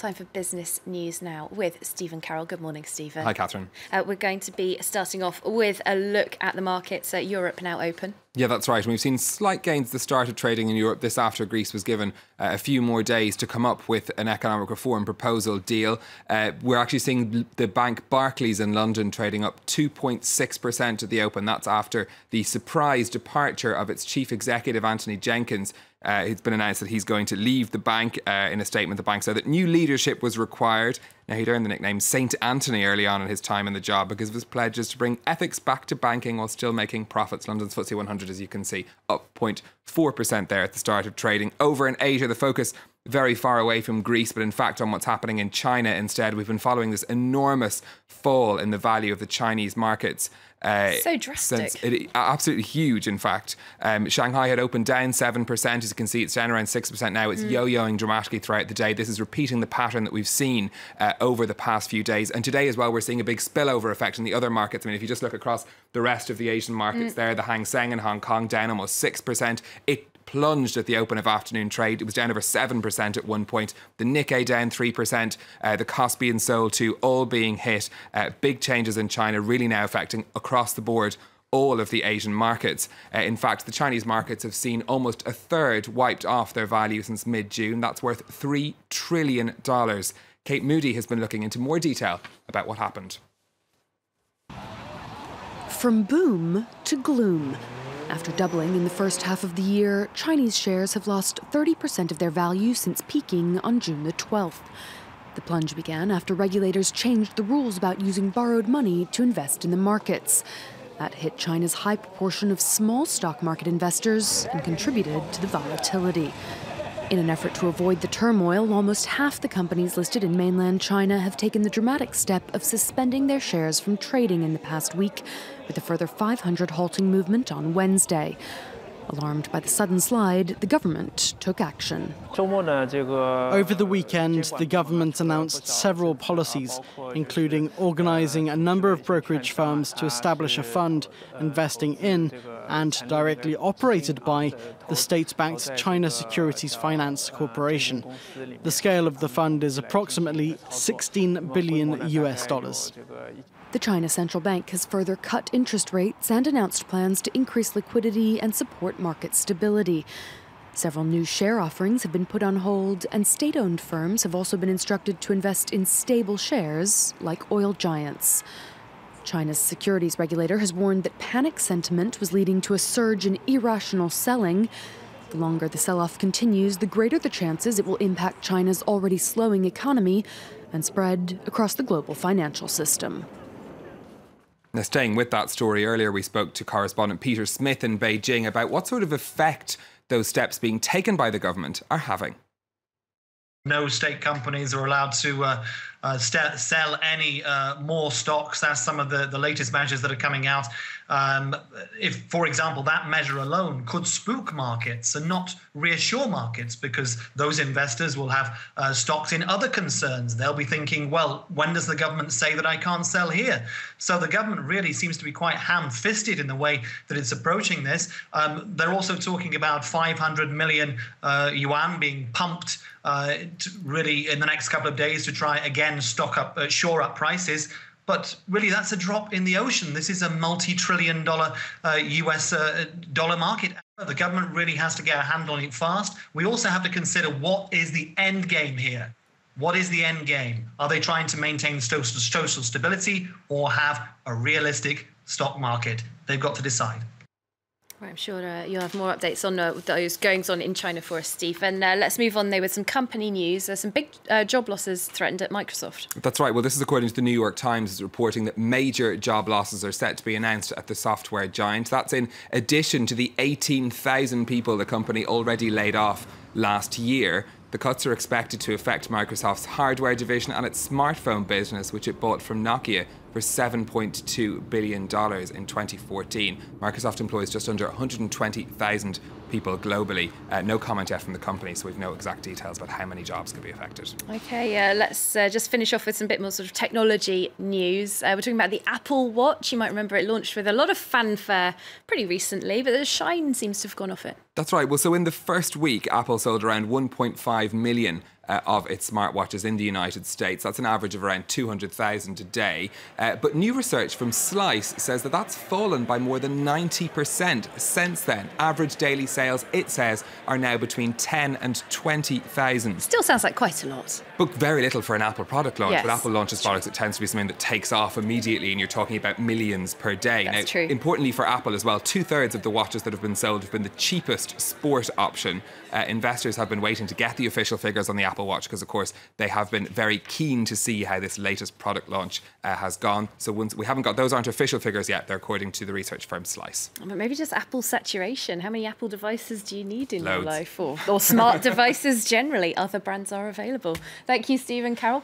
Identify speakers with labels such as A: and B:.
A: Time for business news now with Stephen Carroll. Good morning, Stephen.
B: Hi, Catherine.
A: We're going to be starting off with a look at the markets. Europe now open.
B: Yeah, that's right. We've seen slight gains at the start of trading in Europe. This after Greece was given a few more days to come up with an economic reform proposal deal. We're actually seeing the bank Barclays in London trading up 2.6% at the open. That's after the surprise departure of its chief executive, Anthony Jenkins. It's been announced that he's going to leave the bank. In a statement, the bank said that new leadership was required. Now, he'd earned the nickname Saint Anthony early on in his time in the job because of his pledges to bring ethics back to banking while still making profits. London's FTSE 100, as you can see, up 0.4% there at the start of trading. Over in Asia, the focus very far away from Greece, but in fact on what's happening in China instead. We've been following this enormous fall in the value of the Chinese markets.
A: So drastic.
B: Absolutely huge, in fact. Shanghai had opened down 7%. As you can see, it's down around 6% now. It's yo-yoing dramatically throughout the day. This is repeating the pattern that we've seen over the past few days. And today as well, we're seeing a big spillover effect in the other markets. I mean, if you just look across the rest of the Asian markets there, the Hang Seng in Hong Kong down almost 6%. It plunged at the open of afternoon trade. It was down over 7% at one point. The Nikkei down 3%. The Kospi and Seoul too, all being hit. Big changes in China really now affecting across the board all of the Asian markets. In fact, the Chinese markets have seen almost a third wiped off their value since mid-June. That's worth $3 trillion. Kate Moody has been looking into more detail about what happened.
C: From boom to gloom. After doubling in the first half of the year, Chinese shares have lost 30% of their value since peaking on June the 12th. The plunge began after regulators changed the rules about using borrowed money to invest in the markets. That hit China's high proportion of small stock market investors and contributed to the volatility. In an effort to avoid the turmoil, almost half the companies listed in mainland China have taken the dramatic step of suspending their shares from trading in the past week, with a further 500 halting movement on Wednesday. Alarmed by the sudden slide, the government took action.
D: Over the weekend, the government announced several policies, including organising a number of brokerage firms to establish a fund investing in and directly operated by the state-backed China Securities Finance Corporation. The scale of the fund is approximately $16 billion.
C: The China Central Bank has further cut interest rates and announced plans to increase liquidity and support market stability. Several new share offerings have been put on hold, and state-owned firms have also been instructed to invest in stable shares, like oil giants. China's securities regulator has warned that panic sentiment was leading to a surge in irrational selling. The longer the sell-off continues, the greater the chances it will impact China's already slowing economy and spread across the global financial system.
B: Now, staying with that story, earlier we spoke to correspondent Peter Smith in Beijing about what sort of effect those steps being taken by the government are having.
E: No state companies are allowed to sell any more stocks. That's some of the latest measures that are coming out. If, for example, that measure alone could spook markets and not reassure markets, because those investors will have stocks in other concerns. They'll be thinking, well, when does the government say that I can't sell here? So the government really seems to be quite ham-fisted in the way that it's approaching this. They're also talking about 500 million yuan being pumped really in the next couple of days to try again shore up prices. But really, that's a drop in the ocean. This is a multi-trillion-dollar US dollar market. The government really has to get a handle on it fast. We also have to consider, what is the end game here? What is the end game? Are they trying to maintain social stability or have a realistic stock market? They've got to decide.
A: Well, I'm sure you'll have more updates on those goings on in China for us, Steve. And let's move on there with some company news. There's some big job losses threatened at Microsoft.
B: That's right. Well, this is according to the New York Times, is reporting that major job losses are set to be announced at the software giant. That's in addition to the 18,000 people the company already laid off last year. The cuts are expected to affect Microsoft's hardware division and its smartphone business, which it bought from Nokia for $7.2 billion in 2014. Microsoft employs just under 120,000 people globally. No comment yet from the company, so we've no exact details about how many jobs could be affected.
A: OK, let's just finish off with some bit more sort of technology news. We're talking about the Apple Watch. You might remember it launched with a lot of fanfare pretty recently, but the shine seems to have gone off it.
B: That's right. Well, so in the first week, Apple sold around 1.5 million of its smartwatches in the United States. That's an average of around 200,000 a day. But new research from Slice says that that's fallen by more than 90% since then. Average daily sales, it says, are now between 10 and 20,000.
A: Still sounds like quite a lot.
B: But very little for an Apple product launch.
A: Yes.
B: When Apple launches products, it tends to be something that takes off immediately, and you're talking about millions per day.
A: That's true.
B: Importantly for Apple as well, 2/3 of the watches that have been sold have been the cheapest sport option. Investors have been waiting to get the official figures on the Apple Watch because, of course, they have been very keen to see how this latest product launch has gone. So once we haven't got, those aren't official figures yet. They're according to the research firm Slice.
A: But maybe just Apple saturation. How many Apple devices do you need in
B: Loads.
A: your life? Or smart devices generally? Other brands are available. Thank you, Steve and Carol.